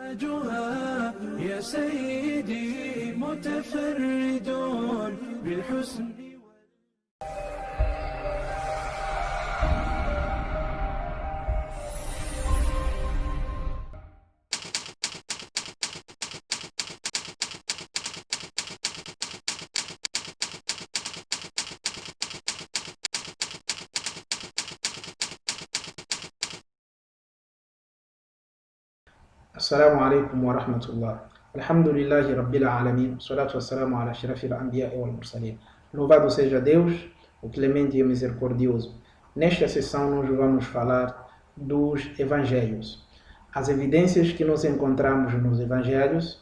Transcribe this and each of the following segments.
تاجها يا سيدي متفرد بالحسن. السلام عليكم ورحمة الله. الحمد لله رب العالمين. والصلاة والسلام على أشرف الأنبياء والمرسلين. Louvado seja Deus, o clemente e misericordioso. Nesta sessão nós vamos falar dos evangelhos. As evidências que nós encontramos nos evangelhos,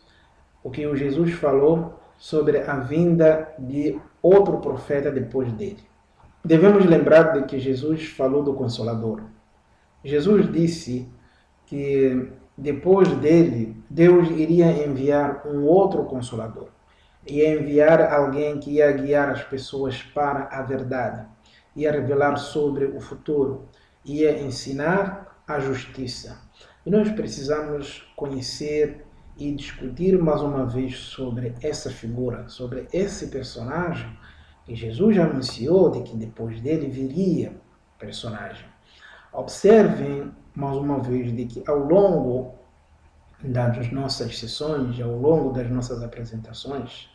o que o Jesus falou sobre a vinda de outro profeta depois dele. Devemos lembrar de que Jesus falou do Consolador. Jesus disse que depois dele, Deus iria enviar um outro Consolador. Ia enviar alguém que ia guiar as pessoas para a verdade. Ia revelar sobre o futuro. Ia ensinar a justiça. E nós precisamos conhecer e discutir mais uma vez sobre essa figura, sobre esse personagem que Jesus já anunciou de que depois dele viria personagem. Observem mais uma vez de que ao longo das nossas sessões, ao longo das nossas apresentações,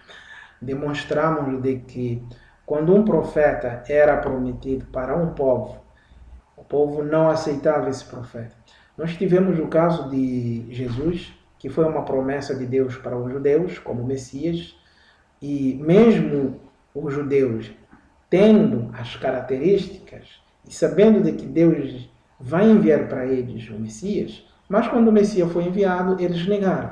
demonstramos de que quando um profeta era prometido para um povo, o povo não aceitava esse profeta. Nós tivemos o caso de Jesus, que foi uma promessa de Deus para os judeus, como Messias, e mesmo os judeus tendo as características e sabendo de que Deus vai enviar para eles o Messias, mas quando o Messias foi enviado, eles negaram.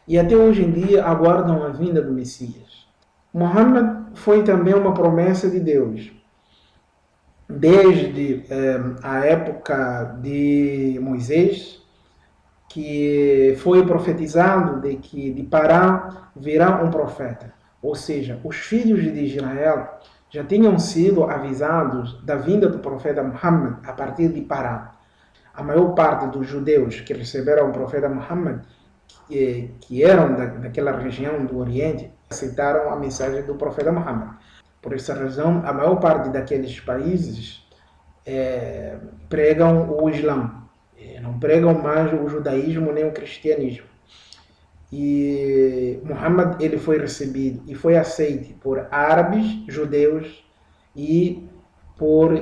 E até hoje em dia aguardam a vinda do Messias. Muhammad foi também uma promessa de Deus. Desde a época de Moisés, que foi profetizado de que de Pará virá um profeta. Ou seja, os filhos de Israel já tinham sido avisados da vinda do profeta Muhammad a partir de Pará. A maior parte dos judeus que receberam o profeta Muhammad, que eram daquela região do Oriente, aceitaram a mensagem do profeta Muhammad. Por essa razão, a maior parte daqueles países pregam o Islã. Não pregam mais o judaísmo nem o cristianismo. E Muhammad ele foi recebido e foi aceito por árabes judeus e por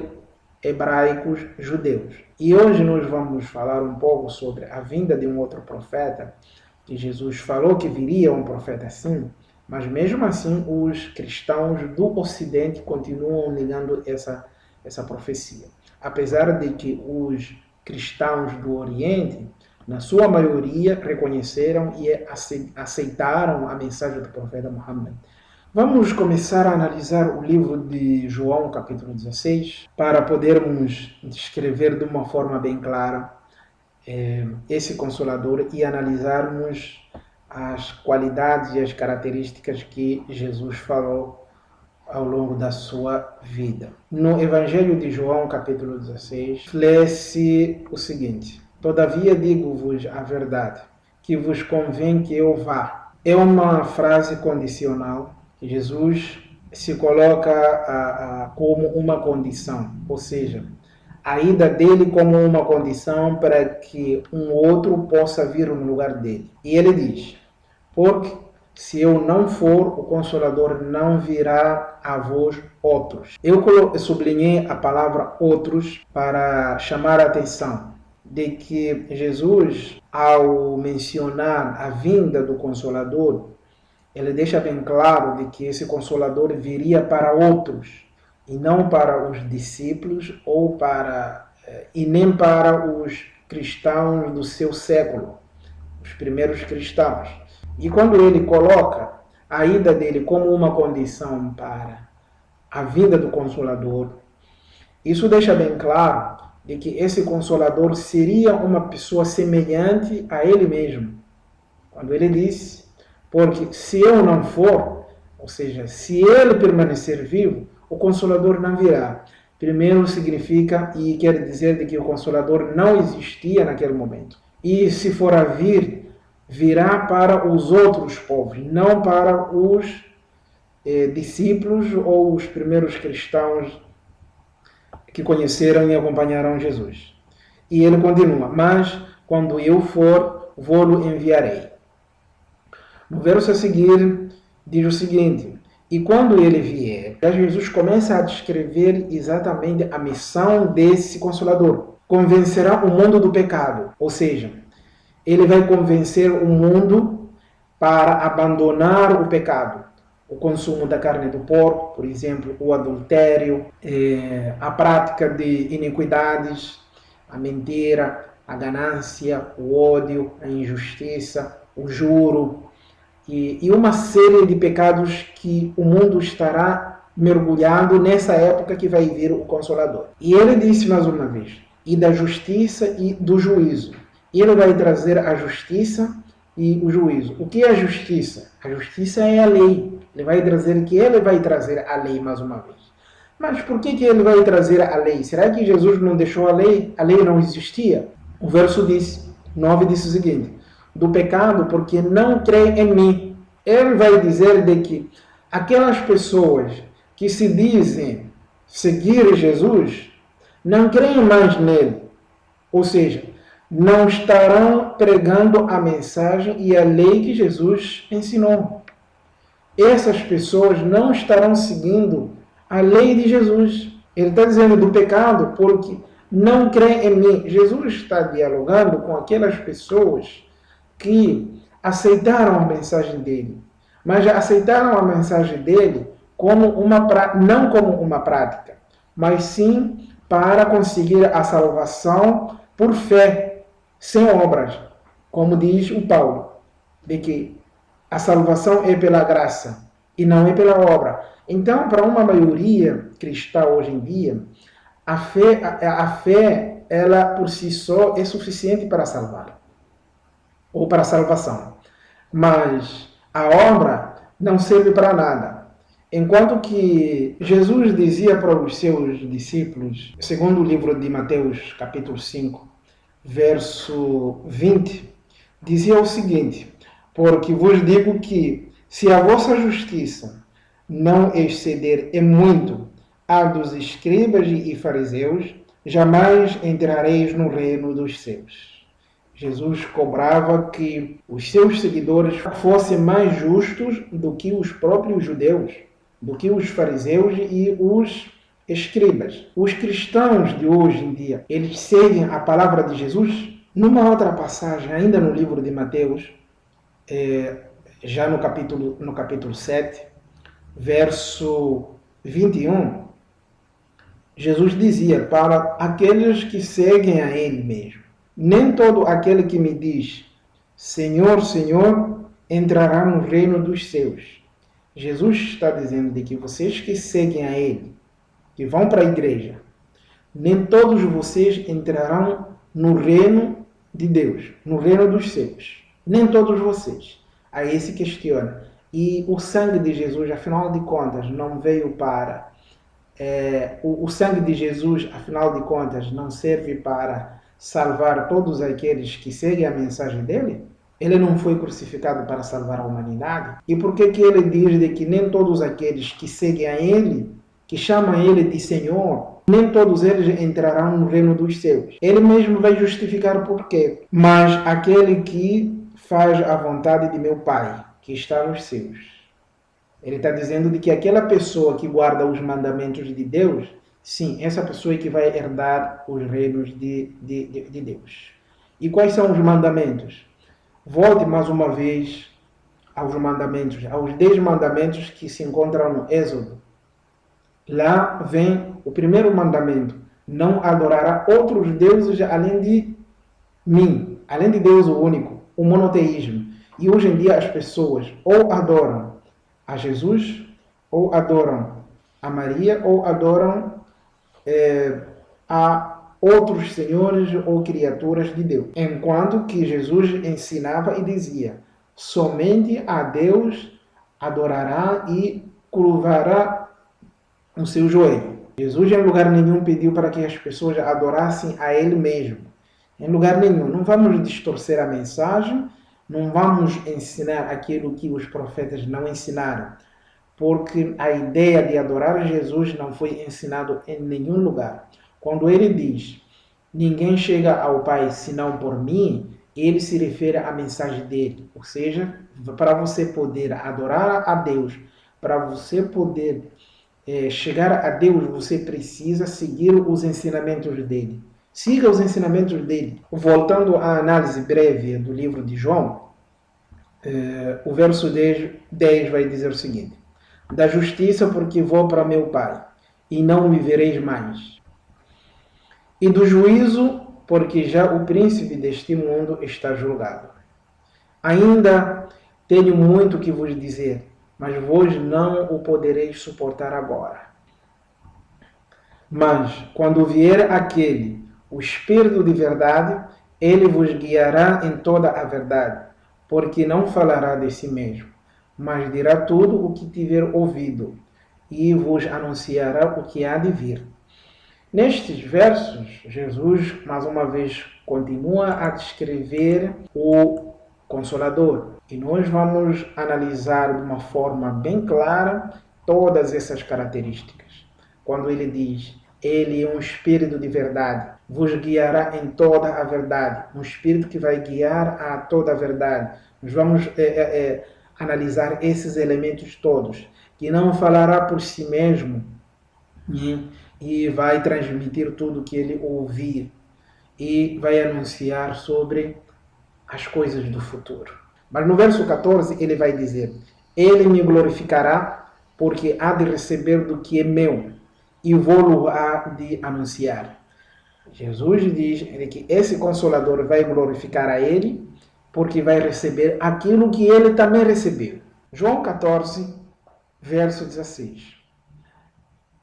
hebraicos judeus. E hoje nós vamos falar um pouco sobre a vinda de um outro profeta, que Jesus falou que viria um profeta assim, mas mesmo assim os cristãos do Ocidente continuam negando essa profecia. Apesar de que os cristãos do Oriente, na sua maioria, reconheceram e aceitaram a mensagem do profeta Muhammad. Vamos começar a analisar o livro de João, capítulo 16, para podermos descrever de uma forma bem clara esse Consolador e analisarmos as qualidades e as características que Jesus falou ao longo da sua vida. No Evangelho de João, capítulo 16, lê-se o seguinte: Todavia digo-vos a verdade, que vos convém que eu vá. É uma frase condicional. Jesus se coloca como uma condição, ou seja, a ida dele como uma condição para que um outro possa vir no lugar dele. E ele diz: porque se eu não for, o Consolador não virá a vós outros. Eu sublinhei a palavra outros para chamar a atenção de que Jesus, ao mencionar a vinda do Consolador, ele deixa bem claro de que esse Consolador viria para outros, e não para os discípulos e nem para os cristãos do seu século, os primeiros cristãos. E quando ele coloca a ida dele como uma condição para a vinda do Consolador, isso deixa bem claro de que esse Consolador seria uma pessoa semelhante a ele mesmo. Quando ele disse: porque se eu não for, ou seja, se ele permanecer vivo, o Consolador não virá. Primeiro significa e quer dizer de que o Consolador não existia naquele momento. E se for a vir, virá para os outros povos, não para os discípulos ou os primeiros cristãos que conheceram e acompanharam Jesus. E ele continua, mas quando eu for, vou-lo enviarei. No verso a seguir, diz o seguinte, e quando ele vier, Jesus começa a descrever exatamente a missão desse Consolador. Convencerá o mundo do pecado, ou seja, ele vai convencer o mundo para abandonar o pecado. O consumo da carne do porco, por exemplo, o adultério, a prática de iniquidades, a mentira, a ganância, o ódio, a injustiça, o juro e uma série de pecados que o mundo estará mergulhado nessa época que vai vir o Consolador. E ele disse mais uma vez, e da justiça e do juízo. Ele vai trazer a justiça e o juízo. O que é a justiça? A justiça é a lei. Ele vai trazer a lei mais uma vez. Mas por que ele vai trazer a lei? Será que Jesus não deixou a lei? A lei não existia? O verso 9 diz o seguinte, do pecado porque não crê em mim. Ele vai dizer de que aquelas pessoas que se dizem seguir Jesus não creem mais nele. Ou seja, não estarão pregando a mensagem e a lei que Jesus ensinou. Essas pessoas não estarão seguindo a lei de Jesus. Ele está dizendo do pecado porque não crê em mim. Jesus está dialogando com aquelas pessoas que aceitaram a mensagem dele, mas aceitaram a mensagem dele não como uma prática, mas sim para conseguir a salvação por fé, sem obras, como diz o Paulo, de que a salvação é pela graça e não é pela obra. Então, para uma maioria cristã hoje em dia, a fé, ela por si só é suficiente para salvar, ou para a salvação. Mas a obra não serve para nada. Enquanto que Jesus dizia para os seus discípulos, segundo o livro de Mateus, capítulo 5, verso 20, dizia o seguinte, porque vos digo que, se a vossa justiça não exceder em muito a dos escribas e fariseus, jamais entrareis no reino dos céus. Jesus cobrava que os seus seguidores fossem mais justos do que os próprios judeus, do que os fariseus e os escribas. Os cristãos de hoje em dia, eles seguem a palavra de Jesus? Numa outra passagem, ainda no livro de Mateus, já no capítulo 7, verso 21, Jesus dizia para aqueles que seguem a Ele mesmo, nem todo aquele que me diz, Senhor, Senhor, entrará no reino dos céus. Jesus está dizendo de que vocês que seguem a Ele, que vão para a igreja, nem todos vocês entrarão no reino de Deus, no reino dos céus. Nem todos vocês. Aí se questiona. E o sangue de Jesus, afinal de contas, não veio para... o sangue de Jesus, afinal de contas, não serve para salvar todos aqueles que seguem a mensagem dele? Ele não foi crucificado para salvar a humanidade? E por que ele diz de que nem todos aqueles que seguem a ele, que chamam ele de Senhor, nem todos eles entrarão no reino dos céus? Ele mesmo vai justificar por quê. Mas aquele que faz a vontade de meu Pai, que está nos céus. Ele está dizendo de que aquela pessoa que guarda os mandamentos de Deus, sim, essa pessoa é que vai herdar os reinos de Deus. E quais são os mandamentos? Volte mais uma vez aos mandamentos, aos 10 mandamentos que se encontram no Êxodo. Lá vem o primeiro mandamento, não adorará outros deuses além de mim, além de Deus o único, o monoteísmo. E hoje em dia as pessoas ou adoram a Jesus, ou adoram a Maria, ou adoram a outros senhores ou criaturas de Deus. Enquanto que Jesus ensinava e dizia, somente a Deus adorará e curvará o seu joelho. Jesus em lugar nenhum pediu para que as pessoas adorassem a Ele mesmo. Em lugar nenhum. Não vamos distorcer a mensagem, Não vamos ensinar aquilo que os profetas não ensinaram, porque a ideia de adorar Jesus não foi ensinado em nenhum lugar. Quando ele diz, ninguém chega ao Pai senão por mim, ele se refere à mensagem dele. Ou seja, para você poder adorar a Deus, para você poder chegar a Deus, você precisa seguir os ensinamentos dele. Siga os ensinamentos dele. Voltando à análise breve do livro de João, o verso 10 vai dizer o seguinte: da justiça, porque vou para meu Pai, e não me vereis mais. E do juízo, porque já o príncipe deste mundo está julgado. Ainda tenho muito que vos dizer, mas vós não o podereis suportar agora. Mas, quando vier aquele, o Espírito de verdade, ele vos guiará em toda a verdade, porque não falará de si mesmo, mas dirá tudo o que tiver ouvido, e vos anunciará o que há de vir. Nestes versos, Jesus, mais uma vez, continua a descrever o Consolador. E nós vamos analisar de uma forma bem clara todas essas características. Quando ele diz, ele é um Espírito de verdade, vos guiará em toda a verdade, um Espírito que vai guiar a toda a verdade. Nós vamos analisar esses elementos todos, que não falará por si mesmo, e vai transmitir tudo o que ele ouvir e vai anunciar sobre as coisas do futuro. Mas no verso 14 ele vai dizer, ele me glorificará porque há de receber do que é meu e vou-lo há de anunciar. Jesus diz que esse Consolador vai glorificar a ele porque vai receber aquilo que ele também recebeu. João 14, verso 16.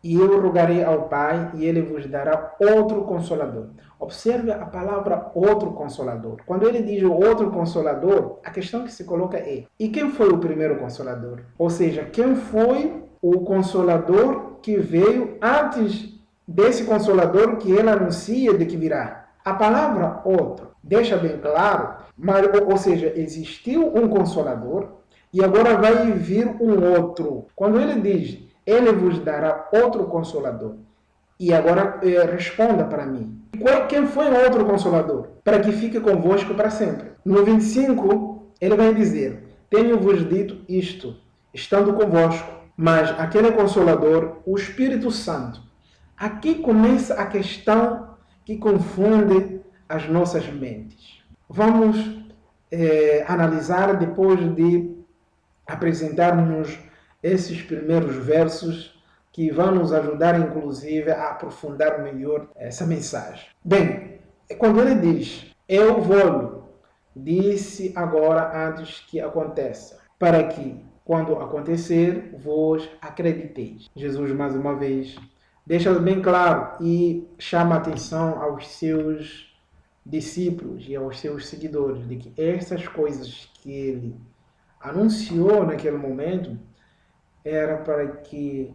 E eu rogarei ao Pai, e ele vos dará outro Consolador. Observe a palavra outro Consolador. Quando ele diz o outro Consolador, a questão que se coloca é, e quem foi o primeiro Consolador? Ou seja, quem foi o Consolador que veio antes desse Consolador que ele anuncia de que virá? A palavra outro deixa bem claro, mas, ou seja, existiu um Consolador e agora vai vir um outro. Quando ele diz, ele vos dará outro Consolador. E agora responda para mim. Quem foi o outro Consolador? Para que fique convosco para sempre. No 25, ele vai dizer, tenho-vos dito isto, estando convosco, mas aquele Consolador, o Espírito Santo. Aqui começa a questão que confunde as nossas mentes. Vamos analisar depois de apresentarmos esses primeiros versos que vão nos ajudar, inclusive, a aprofundar melhor essa mensagem. Bem, quando ele diz, eu vou, disse agora antes que aconteça, para que, quando acontecer, vos acrediteis. Jesus, mais uma vez, deixa bem claro e chama a atenção aos seus discípulos e aos seus seguidores de que essas coisas que ele anunciou naquele momento era para que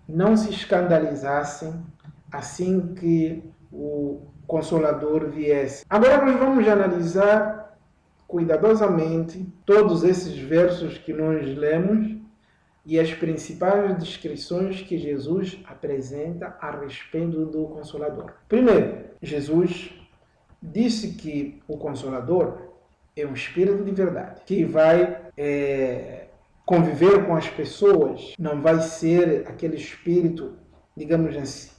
não se escandalizassem assim que o Consolador viesse. Agora nós vamos analisar cuidadosamente todos esses versos que nós lemos e as principais descrições que Jesus apresenta a respeito do Consolador. Primeiro, Jesus disse que o Consolador é um Espírito de verdade, que vai conviver com as pessoas, não vai ser aquele espírito, digamos assim,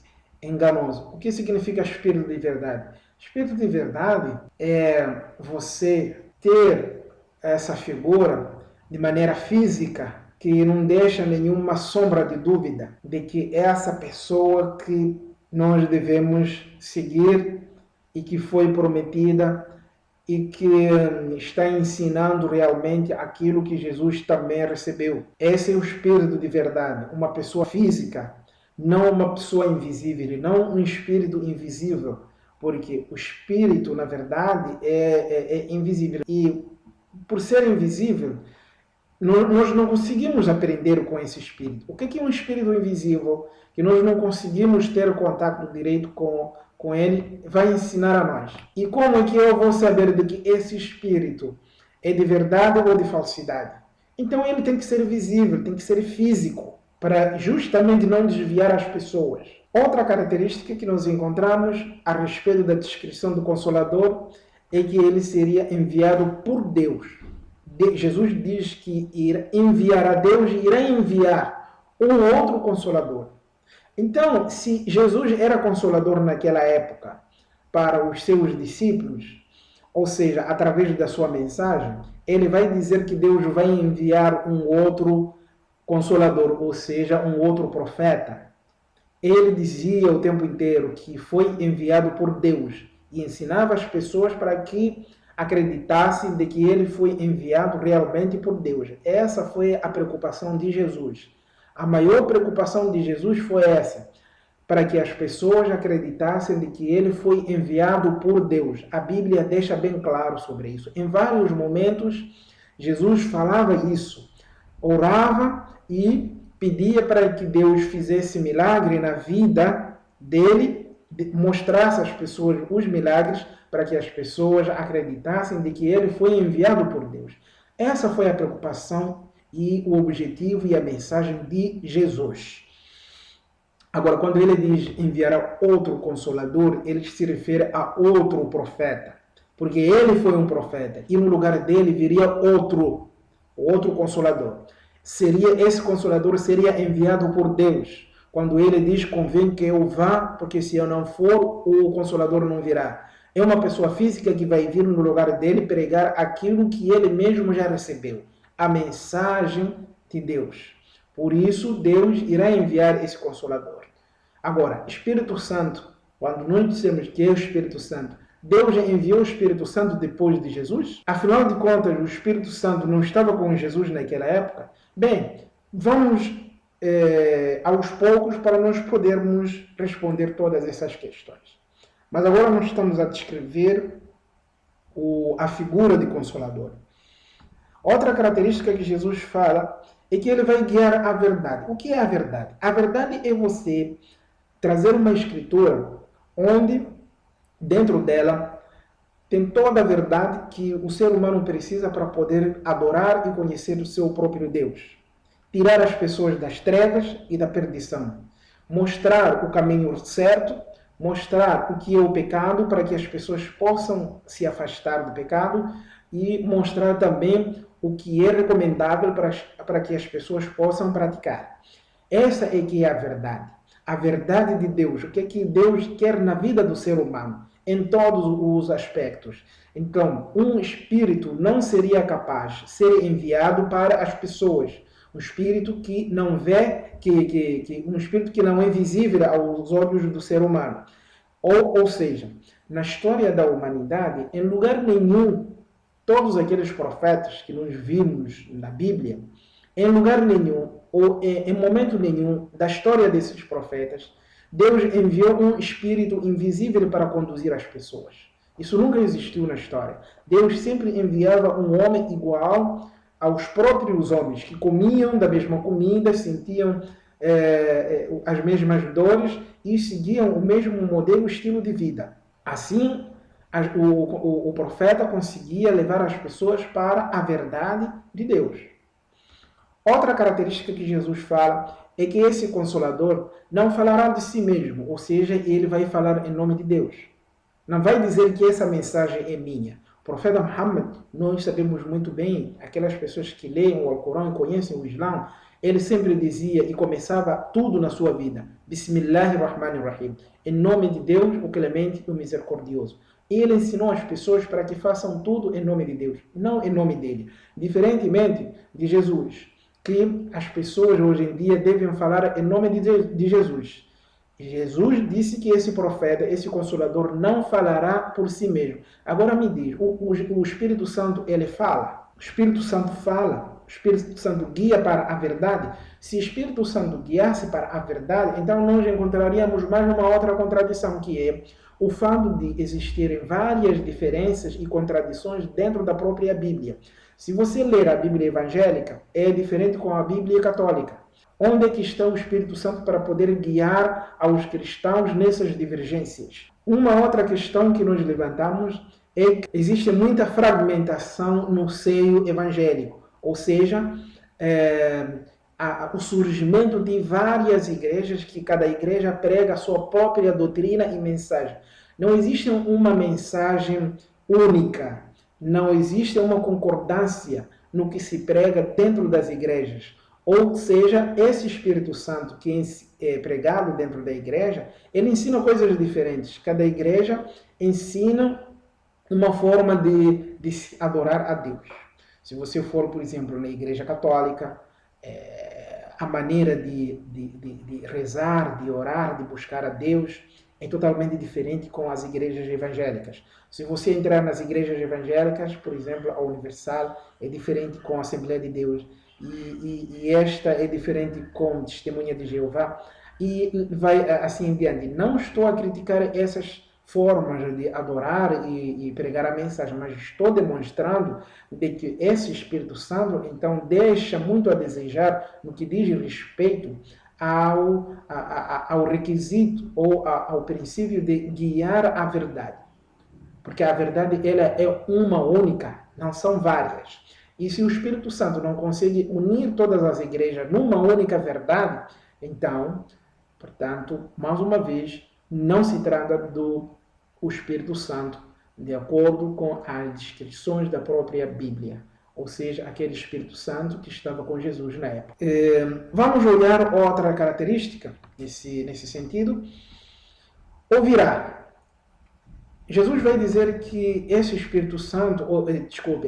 enganoso. O que significa espírito de verdade? Espírito de verdade é você ter essa figura de maneira física que não deixa nenhuma sombra de dúvida de que é essa pessoa que nós devemos seguir e que foi prometida e que está ensinando realmente aquilo que Jesus também recebeu. Esse é o espírito de verdade, uma pessoa física, não uma pessoa invisível, não um espírito invisível, porque o espírito, na verdade, é invisível. E por ser invisível, nós não conseguimos aprender com esse espírito. O que é um espírito invisível? Que nós não conseguimos ter contato direito com ele, vai ensinar a nós. E como é que eu vou saber de que esse espírito é de verdade ou de falsidade. Então ele tem que ser visível, tem que ser físico, para justamente não desviar as pessoas. Outra característica que nós encontramos a respeito da descrição do Consolador é que ele seria enviado por Deus. Jesus diz que enviará Deus e irá enviar um outro Consolador. Então, se Jesus era Consolador naquela época para os seus discípulos, ou seja, através da sua mensagem, ele vai dizer que Deus vai enviar um outro Consolador, ou seja, um outro profeta. Ele dizia o tempo inteiro que foi enviado por Deus e ensinava as pessoas para que acreditassem de que ele foi enviado realmente por Deus. Essa foi a preocupação de Jesus. A maior preocupação de Jesus foi essa, para que as pessoas acreditassem de que ele foi enviado por Deus. A Bíblia deixa bem claro sobre isso. Em vários momentos, Jesus falava isso, orava e pedia para que Deus fizesse milagre na vida dele, mostrasse às pessoas os milagres, para que as pessoas acreditassem de que ele foi enviado por Deus. Essa foi a preocupação e o objetivo e a mensagem de Jesus. Agora, quando ele diz enviará outro Consolador, ele se refere a outro profeta, porque ele foi um profeta e no lugar dele viria outro Consolador. Esse Consolador seria enviado por Deus. Quando ele diz, convém que eu vá, porque se eu não for, o Consolador não virá. É uma pessoa física que vai vir no lugar dele pregar aquilo que ele mesmo já recebeu, a mensagem de Deus. Por isso, Deus irá enviar esse Consolador. Agora, Espírito Santo, quando nós dizemos que é o Espírito Santo, Deus enviou o Espírito Santo depois de Jesus? Afinal de contas, o Espírito Santo não estava com Jesus naquela época? Bem, vamos aos poucos para nós podermos responder todas essas questões. Mas agora nós estamos a descrever a figura de Consolador. Outra característica que Jesus fala é que ele vai guiar a verdade. O que é a verdade? A verdade é você trazer uma escritura onde, dentro dela, tem toda a verdade que o ser humano precisa para poder adorar e conhecer o seu próprio Deus. Tirar as pessoas das trevas e da perdição. Mostrar o caminho certo, mostrar o que é o pecado para que as pessoas possam se afastar do pecado e mostrar também o que é recomendável para que as pessoas possam praticar. Essa é que é a verdade de Deus, o que é que Deus quer na vida do ser humano, em todos os aspectos. Então, um espírito não seria capaz de ser enviado para as pessoas, um espírito que não vê, um espírito que não é visível aos olhos do ser humano. Ou seja, na história da humanidade, em lugar nenhum, todos aqueles profetas que nós vimos na Bíblia, em lugar nenhum, ou em momento nenhum da história desses profetas, Deus enviou um espírito invisível para conduzir as pessoas. Isso nunca existiu na história. Deus sempre enviava um homem igual aos próprios homens, que comiam da mesma comida, sentiam as mesmas dores e seguiam o mesmo modelo, estilo de vida. Assim, o profeta conseguia levar as pessoas para a verdade de Deus. Outra característica que Jesus fala é que esse Consolador não falará de si mesmo, ou seja, ele vai falar em nome de Deus. Não vai dizer que essa mensagem é minha. O profeta Muhammad, nós sabemos muito bem, aquelas pessoas que leem o Alcorão e conhecem o Islã, ele sempre dizia e começava tudo na sua vida, Bismillahirrahmanirrahim, em nome de Deus, o clemente e o misericordioso. Ele ensinou as pessoas para que façam tudo em nome de Deus, não em nome dele. Diferentemente de Jesus, que as pessoas hoje em dia devem falar em nome de Jesus. Jesus disse que esse profeta, esse Consolador, não falará por si mesmo. Agora me diz, o Espírito Santo, ele fala? O Espírito Santo fala? O Espírito Santo guia para a verdade? Se o Espírito Santo guiasse para a verdade, então nós encontraríamos mais uma outra contradição, que é o fato de existirem várias diferenças e contradições dentro da própria Bíblia. Se você ler a Bíblia evangélica, é diferente com a Bíblia católica. Onde é que está o Espírito Santo para poder guiar aos cristãos nessas divergências? Uma outra questão que nós levantamos é que existe muita fragmentação no seio evangélico, ou seja, o surgimento de várias igrejas, que cada igreja prega a sua própria doutrina e mensagem. Não existe uma mensagem única, não existe uma concordância no que se prega dentro das igrejas. Ou seja, esse Espírito Santo que é pregado dentro da igreja, ele ensina coisas diferentes. Cada igreja ensina uma forma de se adorar a Deus. Se você for, por exemplo, na igreja católica, a maneira de rezar, de orar, de buscar a Deus é totalmente diferente com as igrejas evangélicas. Se você entrar nas igrejas evangélicas, por exemplo, a Universal, é diferente com a Assembleia de Deus, e esta é diferente com Testemunha de Jeová, e vai assim em diante. Não estou a criticar essas formas de adorar e pregar a mensagem, mas estou demonstrando de que esse Espírito Santo, então, deixa muito a desejar no que diz respeito ao requisito ou ao princípio de guiar a verdade. Porque a verdade ela é uma única, não são várias. E se o Espírito Santo não consegue unir todas as igrejas numa única verdade, então, portanto, mais uma vez, não se trata do Espírito Santo de acordo com as descrições da própria Bíblia, ou seja, aquele Espírito Santo que estava com Jesus na época. Vamos olhar outra característica nesse sentido. Ouvirá. Jesus vai dizer que esse Espírito Santo,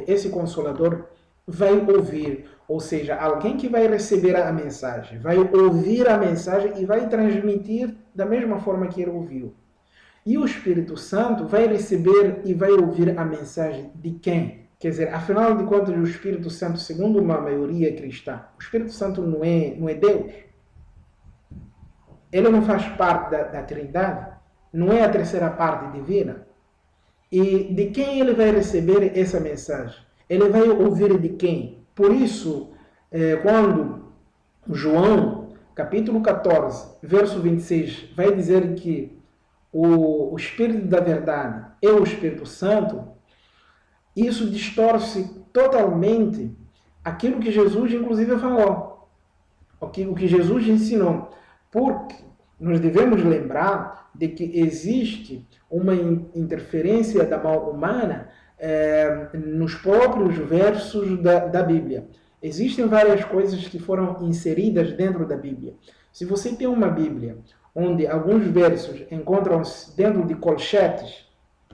esse Consolador, vai ouvir, ou seja, alguém que vai receber a mensagem, vai ouvir a mensagem e vai transmitir da mesma forma que ele ouviu. E o Espírito Santo vai receber e vai ouvir a mensagem de quem? Quer dizer, afinal de contas, o Espírito Santo, segundo uma maioria cristã, o Espírito Santo não é Deus. Ele não faz parte da Trindade, não é a terceira parte divina. E de quem ele vai receber essa mensagem? Ele vai ouvir de quem? Por isso, quando João, capítulo 14, verso 26, vai dizer que o Espírito da Verdade é o Espírito Santo, isso distorce totalmente aquilo que Jesus, inclusive, falou, o que Jesus ensinou. Porque nós devemos lembrar de que existe uma interferência da mão humana nos próprios versos da Bíblia. Existem várias coisas que foram inseridas dentro da Bíblia. Se você tem uma Bíblia onde alguns versos encontram-se dentro de colchetes,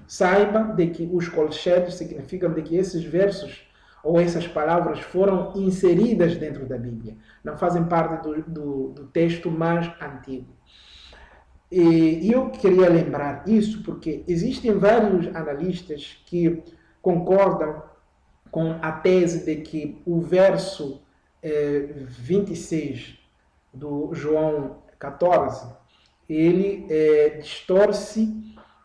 saiba de que os colchetes significam de que esses versos ou essas palavras foram inseridas dentro da Bíblia. Não fazem parte do texto mais antigo. E eu queria lembrar isso porque existem vários analistas que concordam com a tese de que o verso 26 do João 14, ele distorce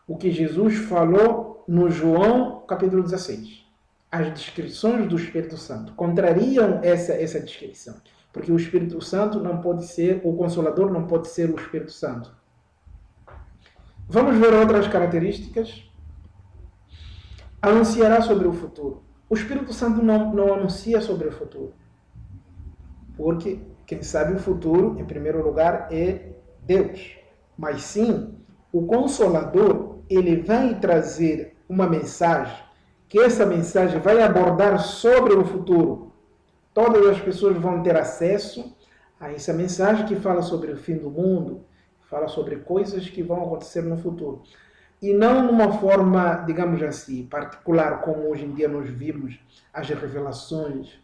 o que Jesus falou no João capítulo 16. As descrições do Espírito Santo contrariam essa descrição, porque o Espírito Santo não pode ser, o Consolador não pode ser o Espírito Santo. Vamos ver outras características. Anunciará sobre o futuro. O Espírito Santo não anuncia sobre o futuro, porque quem sabe o futuro, em primeiro lugar, é Deus. Mas sim, o Consolador, ele vai trazer uma mensagem, que essa mensagem vai abordar sobre o futuro. Todas as pessoas vão ter acesso a essa mensagem que fala sobre o fim do mundo, fala sobre coisas que vão acontecer no futuro. E não numa forma, digamos assim, particular, como hoje em dia nós vimos as revelações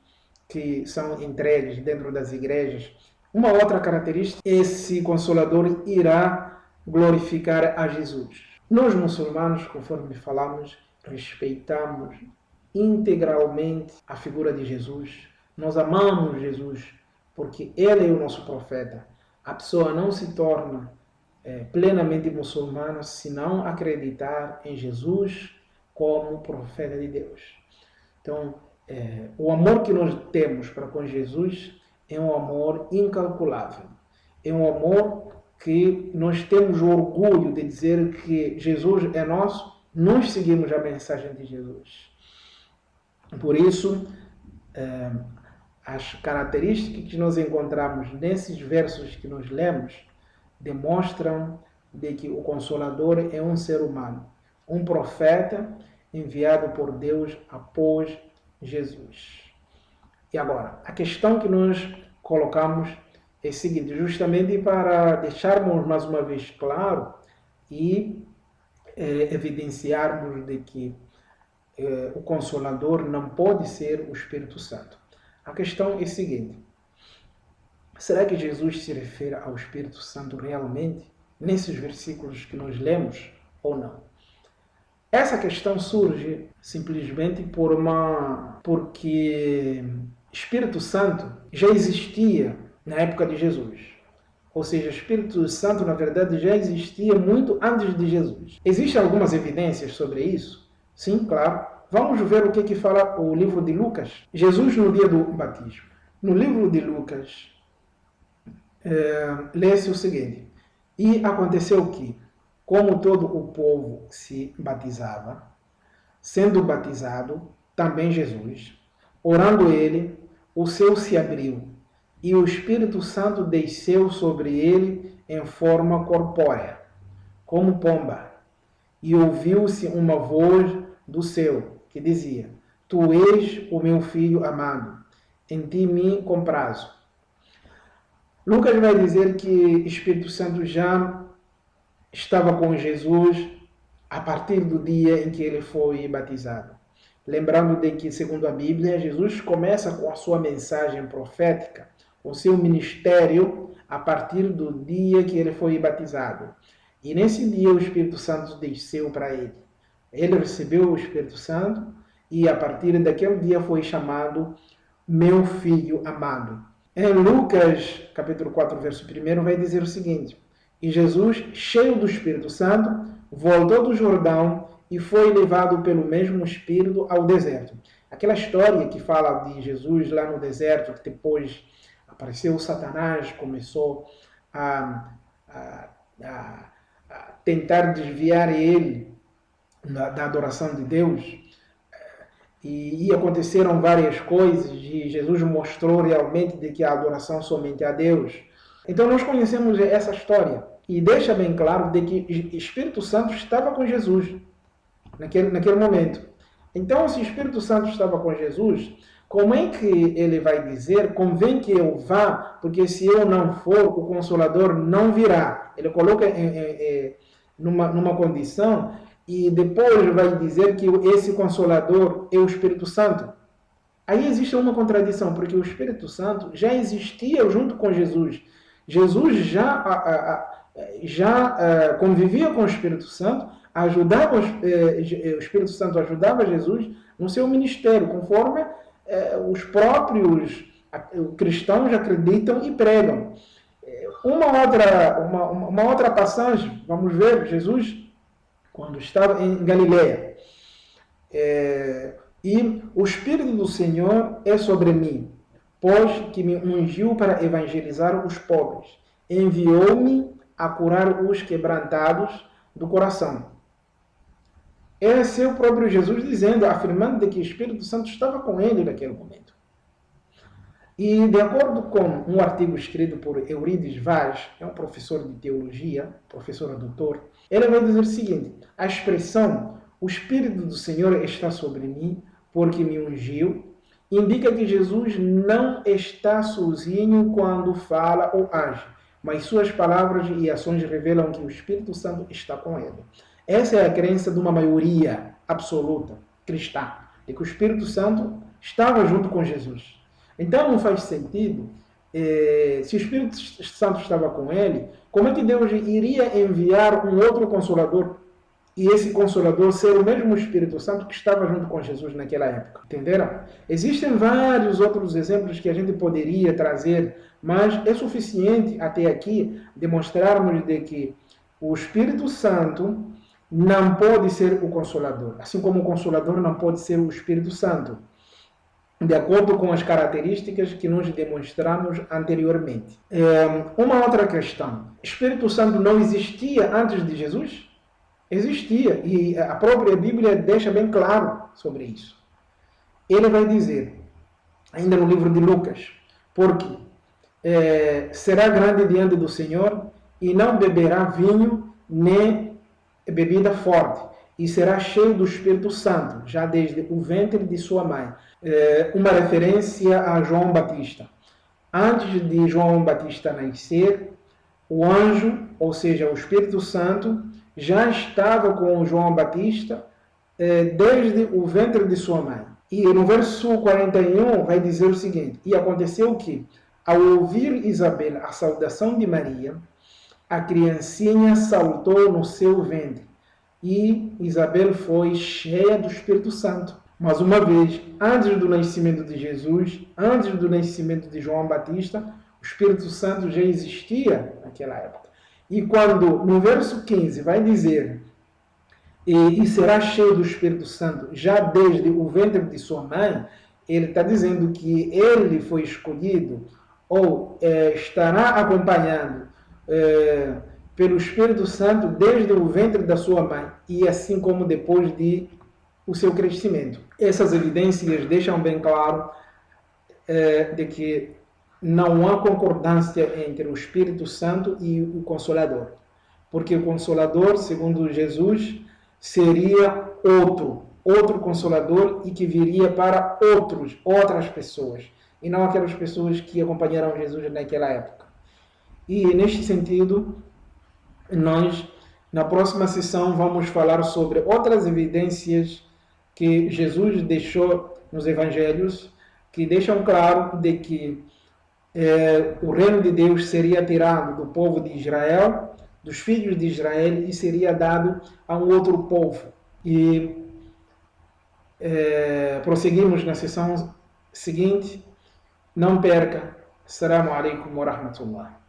que são entregues dentro das igrejas. Uma outra característica, esse Consolador irá glorificar a Jesus. Nós muçulmanos, conforme falamos, respeitamos integralmente a figura de Jesus. Nós amamos Jesus porque Ele é o nosso profeta. A pessoa não se torna plenamente muçulmana se não acreditar em Jesus como profeta de Deus. Então, o amor que nós temos para com Jesus é um amor incalculável. É um amor que nós temos o orgulho de dizer que Jesus é nosso nós seguimos a mensagem de Jesus. Por isso, as características que nós encontramos nesses versos que nós lemos demonstram de que o Consolador é um ser humano, um profeta enviado por Deus após Jesus. E agora, a questão que nós colocamos é a seguinte, justamente para deixarmos mais uma vez claro e evidenciarmos de que o Consolador não pode ser o Espírito Santo. A questão é a seguinte, será que Jesus se refere ao Espírito Santo realmente nesses versículos que nós lemos ou não? Essa questão surge simplesmente porque Espírito Santo já existia na época de Jesus. Ou seja, Espírito Santo, na verdade, já existia muito antes de Jesus. Existem algumas evidências sobre isso? Sim, claro. Vamos ver o que fala o livro de Lucas. Jesus no dia do batismo. No livro de Lucas, lê-se o seguinte. E aconteceu que, como todo o povo se batizava, sendo batizado também Jesus, orando ele, o céu se abriu, e o Espírito Santo desceu sobre ele em forma corpórea, como pomba, e ouviu-se uma voz do céu, que dizia, Tu és o meu filho amado, em ti me comprazo. Lucas vai dizer que o Espírito Santo já estava com Jesus a partir do dia em que ele foi batizado. Lembrando de que, segundo a Bíblia, Jesus começa com a sua mensagem profética, o seu ministério, a partir do dia que ele foi batizado. E nesse dia o Espírito Santo desceu para ele. Ele recebeu o Espírito Santo e a partir daquele dia foi chamado meu filho amado. Em Lucas, capítulo 4, verso 1, vai dizer o seguinte, e Jesus, cheio do Espírito Santo, voltou do Jordão e foi levado pelo mesmo Espírito ao deserto. Aquela história que fala de Jesus lá no deserto, que depois apareceu Satanás, começou a tentar desviar ele da adoração de Deus. E aconteceram várias coisas e Jesus mostrou realmente de que a adoração somente a Deus. Então nós conhecemos essa história e deixa bem claro de que o Espírito Santo estava com Jesus naquele momento. Então se o Espírito Santo estava com Jesus, como é que ele vai dizer, convém que eu vá, porque se eu não for, o Consolador não virá. Ele coloca numa condição e depois vai dizer que esse Consolador é o Espírito Santo. Aí existe uma contradição, porque o Espírito Santo já existia junto com Jesus. Jesus já convivia com o Espírito Santo, ajudava o Espírito Santo ajudava Jesus no seu ministério, conforme os próprios cristãos acreditam e pregam. Uma outra passagem, vamos ver, Jesus quando estava em Galileia. E o Espírito do Senhor é sobre mim, pois que me ungiu para evangelizar os pobres. Enviou-me a curar os quebrantados do coração. Esse é o próprio Jesus dizendo, afirmando de que o Espírito Santo estava com ele naquele momento. E de acordo com um artigo escrito por Eurides Vaz, é um professor de teologia, professor doutor, ele vai dizer o seguinte, a expressão o Espírito do Senhor está sobre mim porque me ungiu, indica que Jesus não está sozinho quando fala ou age, mas suas palavras e ações revelam que o Espírito Santo está com ele. Essa é a crença de uma maioria absoluta cristã, de que o Espírito Santo estava junto com Jesus. Então não faz sentido, se o Espírito Santo estava com ele, como é que Deus iria enviar um outro Consolador e esse Consolador ser o mesmo Espírito Santo que estava junto com Jesus naquela época? Entenderam? Existem vários outros exemplos que a gente poderia trazer, mas é suficiente até aqui demonstrarmos de que o Espírito Santo não pode ser o Consolador, assim como o Consolador não pode ser o Espírito Santo, de acordo com as características que nós demonstramos anteriormente. Uma outra questão. Espírito Santo não existia antes de Jesus? existia, e a própria Bíblia deixa bem claro sobre isso. Ele vai dizer, ainda no livro de Lucas, porque será grande diante do Senhor e não beberá vinho nem bebida forte, e será cheio do Espírito Santo, já desde o ventre de sua mãe. Uma referência a João Batista. Antes de João Batista nascer, o anjo, ou seja, o Espírito Santo, já estava com João Batista desde o ventre de sua mãe. E no verso 41 vai dizer o seguinte: e aconteceu que, ao ouvir Isabel a saudação de Maria, a criancinha saltou no seu ventre, e Isabel foi cheia do Espírito Santo. Mais uma vez, antes do nascimento de Jesus, antes do nascimento de João Batista, o Espírito Santo já existia naquela época. E quando no verso 15 vai dizer e será cheio do Espírito Santo já desde o ventre de sua mãe, ele está dizendo que ele foi escolhido ou estará acompanhado pelo Espírito Santo desde o ventre da sua mãe e assim como depois de o seu crescimento. Essas evidências deixam bem claro de que não há concordância entre o Espírito Santo e o Consolador, porque o Consolador, segundo Jesus, seria outro Consolador e que viria para outras pessoas, e não aquelas pessoas que acompanharam Jesus naquela época. E neste sentido, nós, na próxima sessão, vamos falar sobre outras evidências que Jesus deixou nos Evangelhos, que deixam claro de que o reino de Deus seria tirado do povo de Israel, dos filhos de Israel, e seria dado a um outro povo. E prosseguimos na sessão seguinte. Não perca. Assalamu alaikum wa rahmatullah.